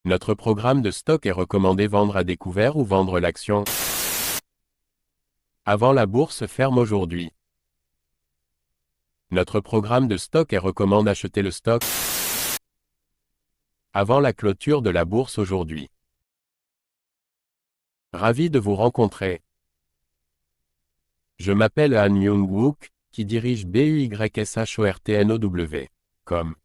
Notre programme de stock est recommandé vendre à découvert ou vendre l'action avant la bourse ferme aujourd'hui. Notre programme de stock est recommande acheter le stock avant la clôture de la bourse aujourd'hui. Ravi de vous rencontrer. Je m'appelle Han Myung-wook, qui dirige BUYSHORTNOW.com.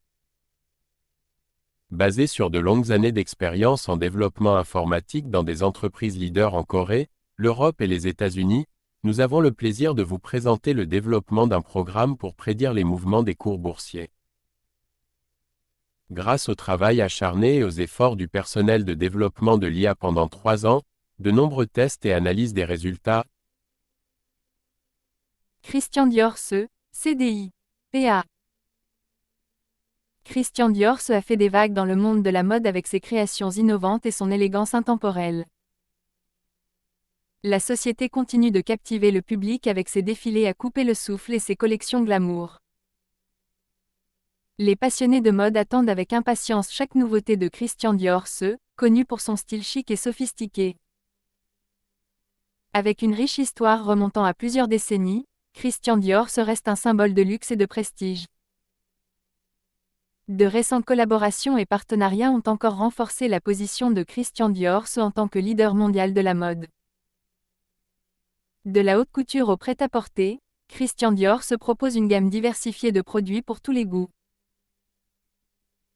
Basé sur de longues années d'expérience en développement informatique dans des entreprises leaders en Corée, l'Europe et les États-Unis, nous avons le plaisir de vous présenter le développement d'un programme pour prédire les mouvements des cours boursiers. Grâce au travail acharné et aux efforts du personnel de développement de l'IA pendant 3 ans, de nombreux tests et analyses des résultats. Christian Dior-Se, CDI, PA. Christian Dior-Se a fait des vagues dans le monde de la mode avec ses créations innovantes et son élégance intemporelle. La société continue de captiver le public avec ses défilés à couper le souffle et ses collections glamour. Les passionnés de mode attendent avec impatience chaque nouveauté de Christian Dior-Se, connu pour son style chic et sophistiqué. Avec une riche histoire remontant à plusieurs décennies, Christian Dior-Se reste un symbole de luxe et de prestige. De récentes collaborations et partenariats ont encore renforcé la position de Christian Dior-Se en tant que leader mondial de la mode. De la haute couture au prêt-à-porter, Christian Dior-Se propose une gamme diversifiée de produits pour tous les goûts.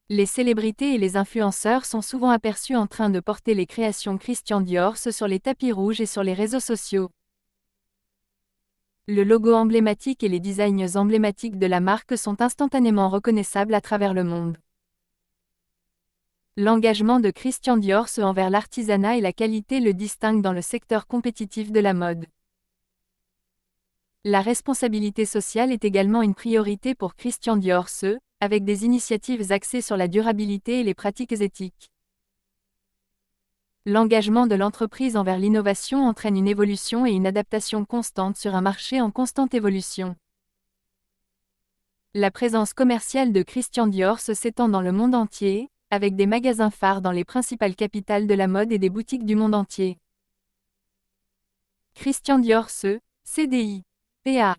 Les célébrités et les influenceurs sont souvent aperçus en train de porter les créations Christian Dior-Se sur les tapis rouges et sur les réseaux sociaux. Le logo emblématique et les designs emblématiques de la marque sont instantanément reconnaissables à travers le monde. L'engagement de Christian Dior-Se envers l'artisanat et la qualité le distingue dans le secteur compétitif de la mode. La responsabilité sociale est également une priorité pour Christian Dior-Se, avec des initiatives axées sur la durabilité et les pratiques éthiques. L'engagement de l'entreprise envers l'innovation entraîne une évolution et une adaptation constante sur un marché en constante évolution. La présence commerciale de Christian Dior-Se s'étend dans le monde entier, avec des magasins phares dans les principales capitales de la mode et des boutiques du monde entier. Christian Dior-Se, CDI, PA.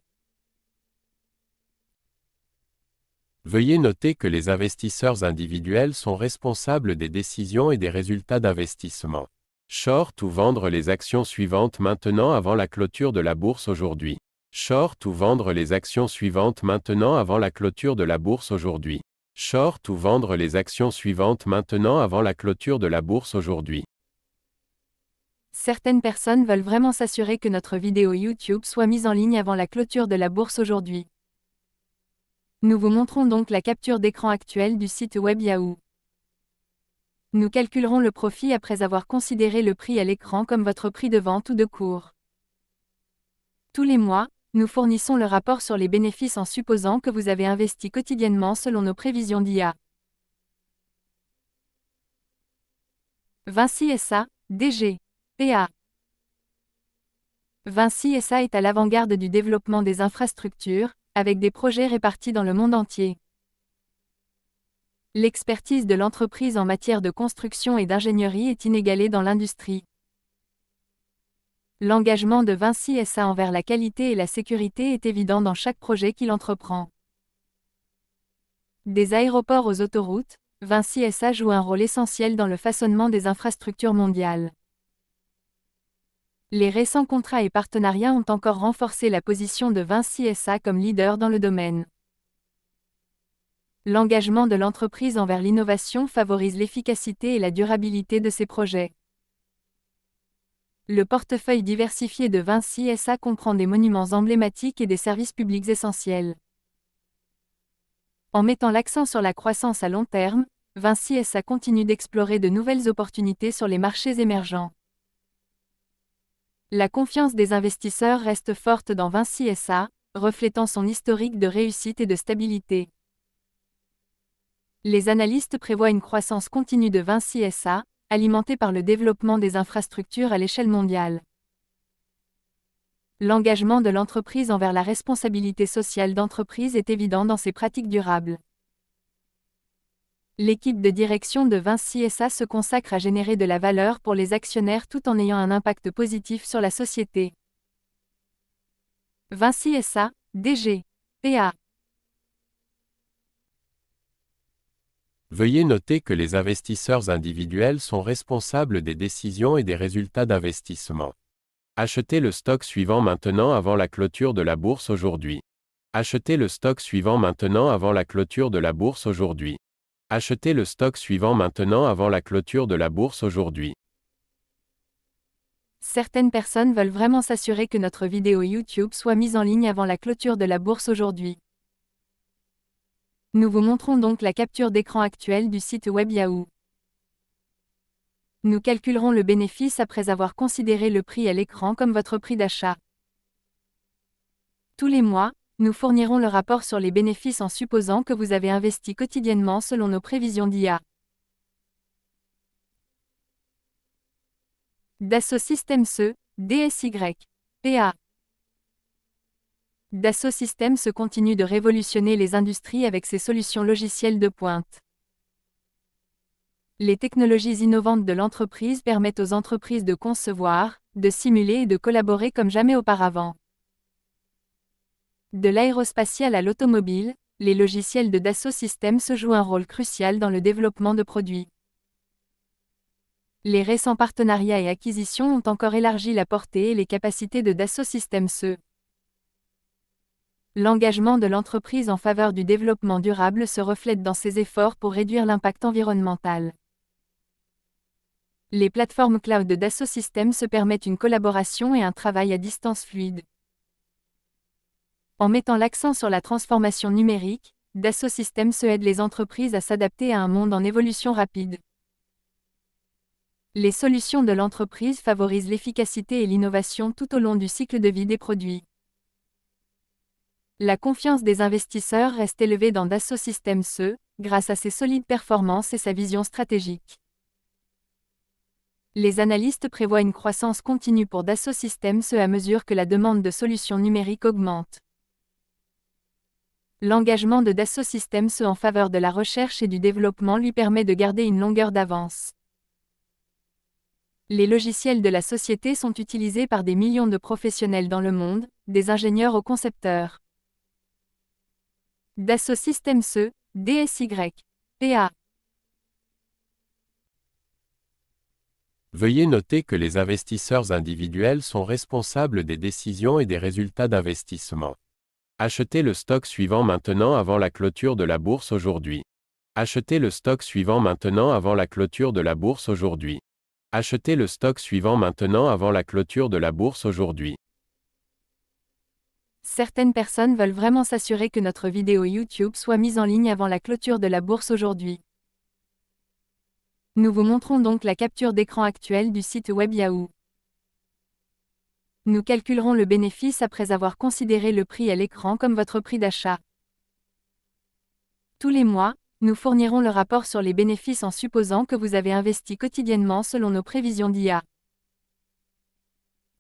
Veuillez noter que les investisseurs individuels sont responsables des décisions et des résultats d'investissement. Short ou vendre les actions suivantes maintenant avant la clôture de la bourse aujourd'hui. Short ou vendre les actions suivantes maintenant avant la clôture de la bourse aujourd'hui. Short ou vendre les actions suivantes maintenant avant la clôture de la bourse aujourd'hui. Certaines personnes veulent vraiment s'assurer que notre vidéo YouTube soit mise en ligne avant la clôture de la bourse aujourd'hui. Nous vous montrons donc la capture d'écran actuelle du site web Yahoo. Nous calculerons le profit après avoir considéré le prix à l'écran comme votre prix de vente ou de cours. Tous les mois, nous fournissons le rapport sur les bénéfices en supposant que vous avez investi quotidiennement selon nos prévisions d'IA. Vinci SA, DG, PA. Vinci SA est à l'avant-garde du développement des infrastructures, avec des projets répartis dans le monde entier. L'expertise de l'entreprise en matière de construction et d'ingénierie est inégalée dans l'industrie. L'engagement de Vinci SA envers la qualité et la sécurité est évident dans chaque projet qu'il entreprend. Des aéroports aux autoroutes, Vinci SA joue un rôle essentiel dans le façonnement des infrastructures mondiales. Les récents contrats et partenariats ont encore renforcé la position de Vinci SA comme leader dans le domaine. L'engagement de l'entreprise envers l'innovation favorise l'efficacité et la durabilité de ses projets. Le portefeuille diversifié de Vinci SA comprend des monuments emblématiques et des services publics essentiels. En mettant l'accent sur la croissance à long terme, Vinci SA continue d'explorer de nouvelles opportunités sur les marchés émergents. La confiance des investisseurs reste forte dans Vinci SA, reflétant son historique de réussite et de stabilité. Les analystes prévoient une croissance continue de Vinci SA, alimentée par le développement des infrastructures à l'échelle mondiale. L'engagement de l'entreprise envers la responsabilité sociale d'entreprise est évident dans ses pratiques durables. L'équipe de direction de Vinci SA se consacre à générer de la valeur pour les actionnaires tout en ayant un impact positif sur la société. Vinci SA, DG, PA. Veuillez noter que les investisseurs individuels sont responsables des décisions et des résultats d'investissement. Achetez le stock suivant maintenant avant la clôture de la bourse aujourd'hui. Achetez le stock suivant maintenant avant la clôture de la bourse aujourd'hui. Achetez le stock suivant maintenant avant la clôture de la bourse aujourd'hui. Certaines personnes veulent vraiment s'assurer que notre vidéo YouTube soit mise en ligne avant la clôture de la bourse aujourd'hui. Nous vous montrons donc la capture d'écran actuelle du site web Yahoo. Nous calculerons le bénéfice après avoir considéré le prix à l'écran comme votre prix d'achat. Tous les mois, nous fournirons le rapport sur les bénéfices en supposant que vous avez investi quotidiennement selon nos prévisions d'IA. Dassault Systèmes, DSY, PA. Dassault Systèmes continue de révolutionner les industries avec ses solutions logicielles de pointe. Les technologies innovantes de l'entreprise permettent aux entreprises de concevoir, de simuler et de collaborer comme jamais auparavant. De l'aérospatial à l'automobile, les logiciels de Dassault Systèmes jouent un rôle crucial dans le développement de produits. Les récents partenariats et acquisitions ont encore élargi la portée et les capacités de Dassault Systèmes. L'engagement de l'entreprise en faveur du développement durable se reflète dans ses efforts pour réduire l'impact environnemental. Les plateformes cloud de Dassault Systèmes permettent une collaboration et un travail à distance fluide. En mettant l'accent sur la transformation numérique, Dassault Systèmes aide les entreprises à s'adapter à un monde en évolution rapide. Les solutions de l'entreprise favorisent l'efficacité et l'innovation tout au long du cycle de vie des produits. La confiance des investisseurs reste élevée dans Dassault Systèmes grâce à ses solides performances et sa vision stratégique. Les analystes prévoient une croissance continue pour Dassault Systèmes à mesure que la demande de solutions numériques augmente. L'engagement de Dassault Systèmes en faveur de la recherche et du développement lui permet de garder une longueur d'avance. Les logiciels de la société sont utilisés par des millions de professionnels dans le monde, des ingénieurs aux concepteurs. Dassault Systèmes, DSY, PA. Veuillez noter que les investisseurs individuels sont responsables des décisions et des résultats d'investissement. Achetez le stock suivant maintenant avant la clôture de la bourse aujourd'hui. Achetez le stock suivant maintenant avant la clôture de la bourse aujourd'hui. Achetez le stock suivant maintenant avant la clôture de la bourse aujourd'hui. Certaines personnes veulent vraiment s'assurer que notre vidéo YouTube soit mise en ligne avant la clôture de la bourse aujourd'hui. Nous vous montrons donc la capture d'écran actuelle du site web Yahoo. Nous calculerons le bénéfice après avoir considéré le prix à l'écran comme votre prix d'achat. Tous les mois, nous fournirons le rapport sur les bénéfices en supposant que vous avez investi quotidiennement selon nos prévisions d'IA.